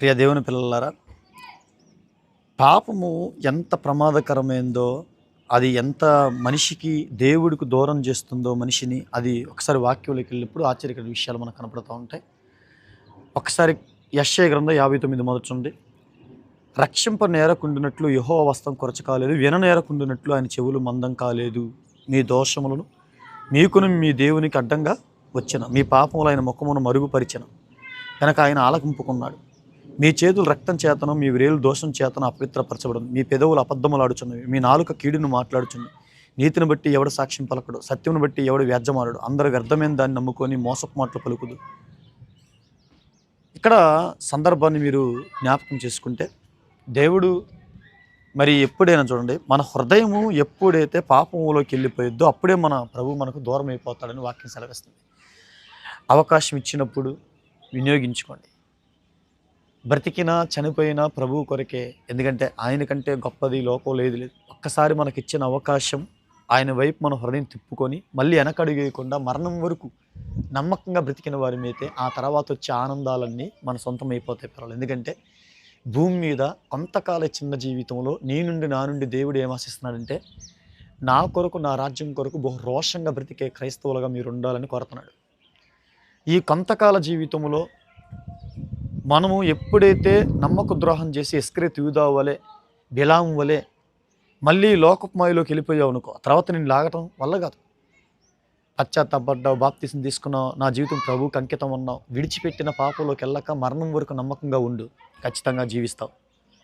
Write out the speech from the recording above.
ప్రియ దేవుని పిల్లలారా, పాపము ఎంత ప్రమాదకరమైందో, అది ఎంత మనిషికి దేవుడికి దూరం చేస్తుందో మనిషిని, అది ఒకసారి వాక్యంలోకి వెళ్ళినప్పుడు ఆశ్చర్యకర విషయాలు మనకు కనపడుతూ ఉంటాయి. ఒకసారి యెషయా గ్రంథం 59 మొదటి నుండి, రక్షింప నేరకుండినట్లు యెహోవా వస్త్రం కొరచ కాలేదు, విననేరకుండినట్లు ఆయన చెవులు మందం కాలేదు. మీ దోషములను మీకును మీ దేవునికి అడ్డంగా వచ్చిన మీ పాపములు ఆయన ముఖమును మరుగుపరిచిన కనుక ఆయన ఆలకింపుకున్నాడు. మీ చేతులు రక్తం చేతను, మీ వ్రేలు దోషం చేతను అపవిత్రపరచబడను. మీ పెదవులు అబద్ధములాడుచున్నవి, మీ నాలుక కీడును మాట్లాడుచున్నవి. నీతిని బట్టి ఎవడు సాక్ష్యం పలకడు, సత్యమును బట్టి ఎవడు వ్యాజ్యమాడడు. అందరు వ్యర్థమైన దాన్ని నమ్ముకొని మోసపు మాటలు పలుకుదు. ఇక్కడ సందర్భాన్ని మీరు జ్ఞాపకం చేసుకుంటే, దేవుడు మరి ఎప్పుడైనా చూడండి, మన హృదయము ఎప్పుడైతే పాపంలోకి వెళ్ళిపోయిద్దో అప్పుడే మన ప్రభు మనకు దూరం అయిపోతాడని వాక్యం సెలవిస్తుంది. అవకాశం ఇచ్చినప్పుడు వినియోగించుకోండి. బ్రతికినా చనిపోయినా ప్రభువు కొరకే. ఎందుకంటే ఆయన కంటే గొప్పది లోకం లేదు. ఒక్కసారి మనకిచ్చిన అవకాశం ఆయన వైపు మన హృదయం తిప్పుకొని మళ్ళీ వెనకడుగేయకుండా మరణం వరకు నమ్మకంగా బ్రతికిన వారిమైతే ఆ తర్వాత వచ్చే ఆనందాలన్నీ మన సొంతం అయిపోతాయి. పర్వాలేదు. ఎందుకంటే భూమి మీద కొంతకాల చిన్న జీవితంలో నా నుండి దేవుడు ఏం ఆశిస్తున్నాడంటే, నా కొరకు, నా రాజ్యం కొరకు బహు రోషంగా బ్రతికే క్రైస్తవులుగా మీరు ఉండాలని కోరుతున్నాడు. ఈ కొంతకాల జీవితంలో మనము ఎప్పుడైతే నమ్మక ద్రోహం చేసి ఇస్కరియోతు యూదా వలె, బిలాము వలె మళ్ళీ లోకపు మాయలోకి వెళ్ళిపోయావు అనుకో, తర్వాత నేను లాగటం వల్ల కాదు. పశ్చాత్తాపడ్డావు, బాప్తిసం తీసుకున్నావు, నా జీవితం ప్రభువుకి అంకితం ఉన్నావు, విడిచిపెట్టిన పాపంలోకి వెళ్ళక మరణం వరకు నమ్మకంగా ఉండు, ఖచ్చితంగా జీవిస్తావు.